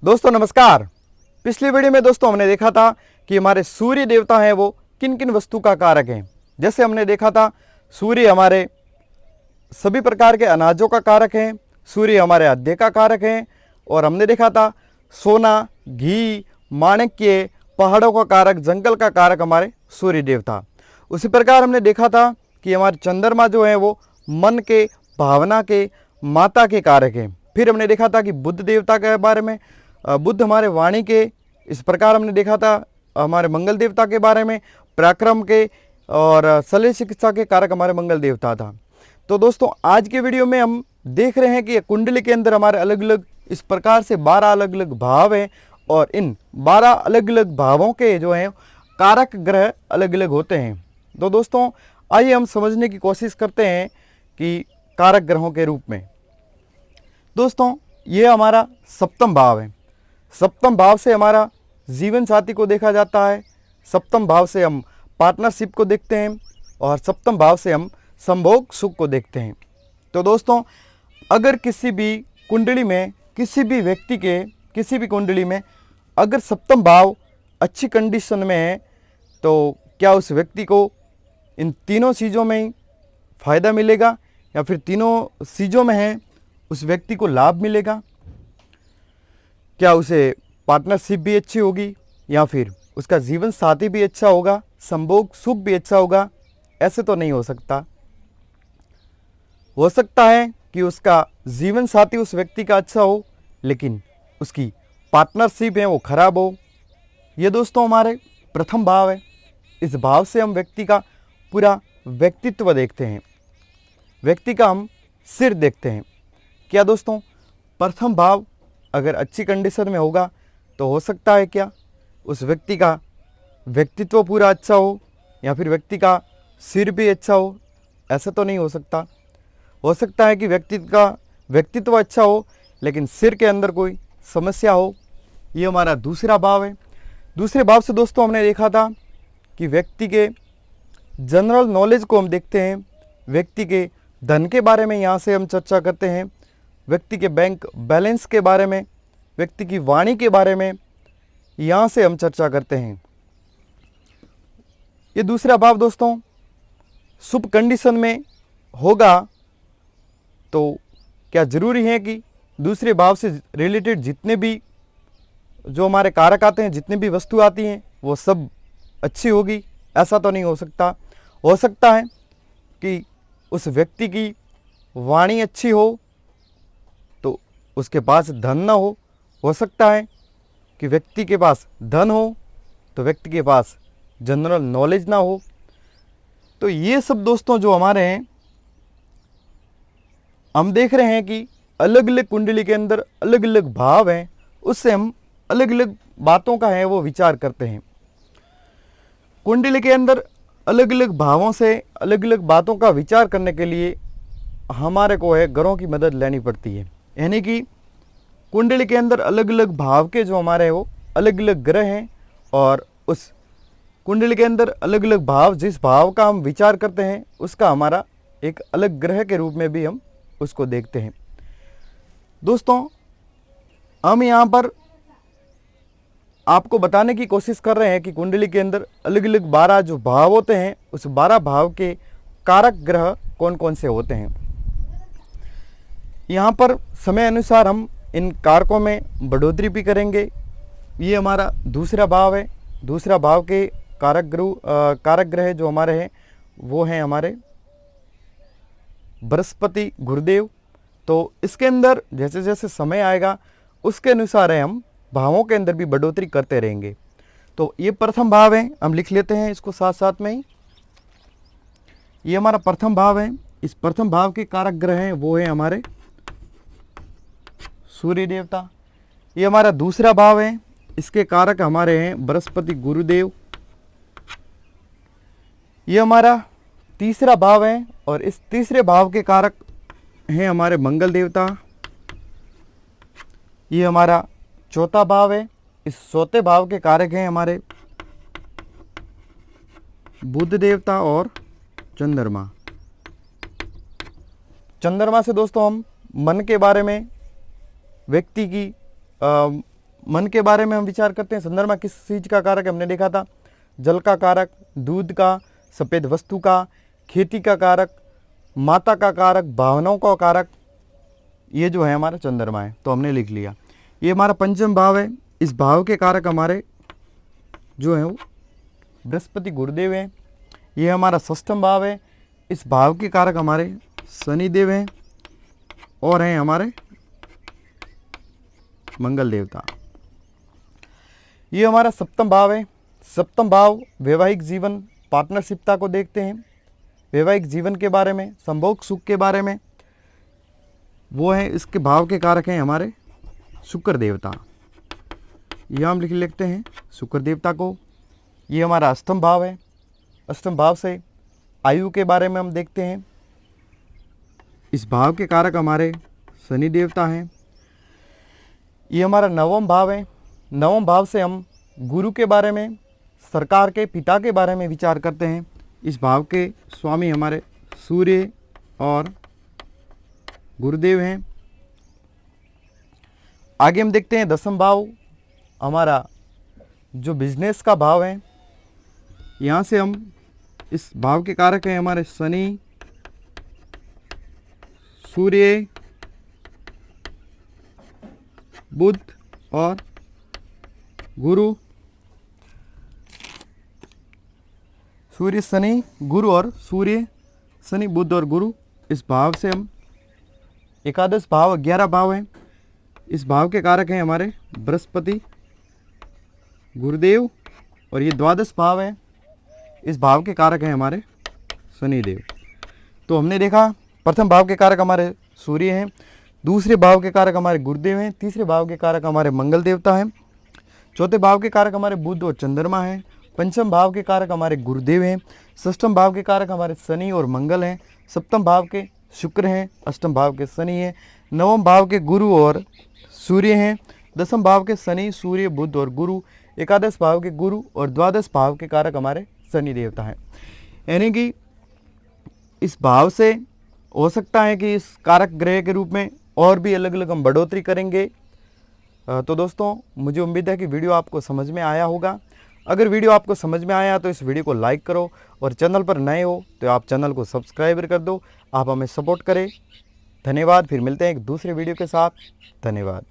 दोस्तों नमस्कार। पिछली वीडियो में दोस्तों हमने देखा था कि हमारे सूर्य देवता हैं वो किन किन वस्तु का कारक हैं। जैसे हमने देखा था सूर्य हमारे सभी प्रकार के अनाजों का कारक है, सूर्य हमारे आद्य का कारक है, और हमने देखा था सोना, घी, माणिक्य, पहाड़ों का कारक, जंगल का कारक हमारे सूर्य देवता। उसी प्रकार हमने देखा था कि हमारे चंद्रमा जो है वो मन के, भावना के, माता के कारक हैं। फिर हमने देखा था कि बुध देवता के बारे में, बुध हमारे वाणी के। इस प्रकार हमने देखा था हमारे मंगल देवता के बारे में, पराक्रम के और शल्य चिकित्सा के कारक हमारे मंगल देवता था। तो दोस्तों आज के वीडियो में हम देख रहे हैं कि कुंडली के अंदर हमारे अलग अलग इस प्रकार से 12 अलग अलग भाव हैं, और इन 12 अलग अलग भावों के जो हैं कारक ग्रह अलग अलग होते हैं। तो दोस्तों आइए हम समझने की कोशिश करते हैं कि कारक ग्रहों के रूप में। दोस्तों ये हमारा सप्तम भाव है। सप्तम भाव से हमारा जीवन साथी को देखा जाता है, सप्तम भाव से हम पार्टनरशिप को देखते हैं, और सप्तम भाव से हम संभोग सुख को देखते हैं। तो दोस्तों अगर किसी भी कुंडली में, किसी भी व्यक्ति के किसी भी कुंडली में अगर सप्तम भाव अच्छी कंडीशन में है, तो क्या उस व्यक्ति को इन तीनों चीज़ों में ही फायदा मिलेगा, या फिर तीनों चीज़ों में है उस व्यक्ति को लाभ मिलेगा? क्या उसे पार्टनरशिप भी अच्छी होगी, या फिर उसका जीवन साथी भी अच्छा होगा, संभोग सुख भी अच्छा होगा? ऐसे तो नहीं हो सकता। हो सकता है कि उसका जीवन साथी उस व्यक्ति का अच्छा हो, लेकिन उसकी पार्टनरशिप है वो खराब हो। ये दोस्तों हमारे प्रथम भाव है। इस भाव से हम व्यक्ति का पूरा व्यक्तित्व देखते हैं, व्यक्ति का हम सिर देखते हैं। क्या दोस्तों प्रथम भाव अगर अच्छी कंडीशन में होगा तो हो सकता है क्या उस व्यक्ति का व्यक्तित्व पूरा अच्छा हो, या फिर व्यक्ति का सिर भी अच्छा हो? ऐसा तो नहीं हो सकता। हो सकता है कि व्यक्ति का व्यक्तित्व अच्छा हो लेकिन सिर के अंदर कोई समस्या हो। ये हमारा दूसरा भाव है। दूसरे भाव से दोस्तों हमने देखा था कि व्यक्ति के जनरल नॉलेज को हम देखते हैं, व्यक्ति के धन के बारे में यहाँ से हम चर्चा करते हैं, व्यक्ति के बैंक बैलेंस के बारे में, व्यक्ति की वाणी के बारे में यहाँ से हम चर्चा करते हैं। ये दूसरा भाव दोस्तों शुभ कंडीशन में होगा तो क्या ज़रूरी है कि दूसरे भाव से रिलेटेड जितने भी जो हमारे कारक आते हैं, जितनी भी वस्तु आती हैं, वो सब अच्छी होगी? ऐसा तो नहीं हो सकता। हो सकता है कि उस व्यक्ति की वाणी अच्छी हो तो उसके पास धन ना हो सकता है कि व्यक्ति के पास धन हो तो व्यक्ति के पास जनरल नॉलेज ना हो। तो ये सब दोस्तों जो हमारे हैं, हम देख रहे हैं कि अलग अलग कुंडली के अंदर अलग अलग भाव हैं, उससे हम अलग अलग बातों का है वो विचार करते हैं। कुंडली के अंदर अलग अलग भावों से अलग अलग बातों का विचार करने के लिए हमारे को है ग्रहों की मदद लेनी पड़ती है। यानी कि कुंडली के अंदर अलग अलग भाव के जो हमारे वो अलग अलग ग्रह हैं, और उस कुंडली के अंदर अलग अलग भाव, जिस भाव का हम विचार करते हैं उसका हमारा एक अलग ग्रह के रूप में भी हम उसको देखते हैं। दोस्तों हम यहाँ पर आपको बताने की कोशिश कर रहे हैं कि कुंडली के अंदर अलग अलग 12 जो भाव होते हैं, उस 12 भाव के कारक ग्रह कौन कौन से होते हैं। यहाँ पर समय अनुसार हम इन कारकों में बढ़ोतरी भी करेंगे। ये हमारा दूसरा भाव है। दूसरा भाव के कारक ग्रह जो हमारे हैं वो हैं हमारे बृहस्पति, गुरुदेव। तो इसके अंदर जैसे जैसे समय आएगा उसके अनुसार है हम भावों के अंदर भी बढ़ोतरी करते रहेंगे। तो ये प्रथम भाव है, हम लिख लेते हैं इसको साथ साथ में ही। ये हमारा प्रथम भाव है। इस प्रथम भाव के कारक ग्रह हैं वो है हमारे सूर्य देवता। ये हमारा दूसरा भाव है, इसके कारक हमारे हैं बृहस्पति, गुरुदेव। ये हमारा तीसरा भाव है, और इस तीसरे भाव के कारक हैं हमारे मंगल देवता। ये हमारा चौथा भाव है। इस चौथे भाव के कारक हैं हमारे बुध देवता और चंद्रमा। चंद्रमा से दोस्तों हम मन के बारे में, व्यक्ति की मन के बारे में हम विचार करते हैं। चंद्रमा किस चीज़ का कारक है, हमने देखा था जल का कारक, दूध का, सफ़ेद वस्तु का, खेती का कारक, माता का कारक, भावनाओं का कारक, ये जो है हमारा चंद्रमा है। तो हमने लिख लिया। ये हमारा पंचम भाव है। इस भाव के कारक हमारे जो है वो बृहस्पति गुरुदेव हैं। ये हमारा षष्ठम भाव है। इस भाव के कारक हमारे शनिदेव हैं और हैं हमारे मंगल देवता। ये हमारा सप्तम भाव है। सप्तम भाव वैवाहिक जीवन, पार्टनरशिपता को देखते हैं, वैवाहिक जीवन के बारे में, संभोग सुख के बारे में, वो है इसके भाव के कारक हैं हमारे शुक्र देवता। यह हम लिखते हैं शुक्र देवता को। ये हमारा अष्टम भाव है। अष्टम भाव से आयु के बारे में हम देखते हैं। इस भाव के कारक हमारे शनि देवता हैं। ये हमारा नवम भाव है। नवम भाव से हम गुरु के बारे में, सरकार के पिता के बारे में विचार करते हैं। इस भाव के स्वामी हमारे सूर्य और गुरुदेव हैं। आगे हम देखते हैं दसम भाव हमारा जो बिजनेस का भाव है। यहाँ से हम इस भाव के कारक हैं हमारे शनि, सूर्य, बुध और गुरु। सूर्य शनि गुरु और सूर्य शनि बुध और गुरु, इस भाव से हम एकादश भाव 11 भाव हैं। इस भाव के कारक हैं हमारे बृहस्पति गुरुदेव और ये द्वादश भाव है। इस भाव के कारक हैं हमारे शनिदेव। तो हमने देखा प्रथम भाव के कारक हमारे सूर्य हैं, दूसरे भाव के कारक हमारे गुरुदेव हैं, तीसरे भाव के कारक हमारे मंगल देवता हैं, चौथे भाव के कारक हमारे बुध और चंद्रमा हैं, पंचम भाव के कारक हमारे गुरुदेव हैं, षष्ठम भाव के कारक हमारे शनि और मंगल हैं, सप्तम भाव के शुक्र हैं, अष्टम भाव के शनि हैं, नवम भाव के गुरु और सूर्य हैं, दसम भाव के शनि, सूर्य, बुध और गुरु, एकादश भाव के गुरु और द्वादश भाव के कारक हमारे शनि देवता हैं। यानी कि इस भाव से हो सकता है कि इस कारक ग्रह के रूप में और भी अलग अलग हम बढ़ोतरी करेंगे। तो दोस्तों मुझे उम्मीद है कि वीडियो आपको समझ में आया होगा। अगर वीडियो आपको समझ में आया तो इस वीडियो को लाइक करो और चैनल पर नए हो तो आप चैनल को सब्सक्राइब कर दो। आप हमें सपोर्ट करें। धन्यवाद। फिर मिलते हैं एक दूसरे वीडियो के साथ। धन्यवाद।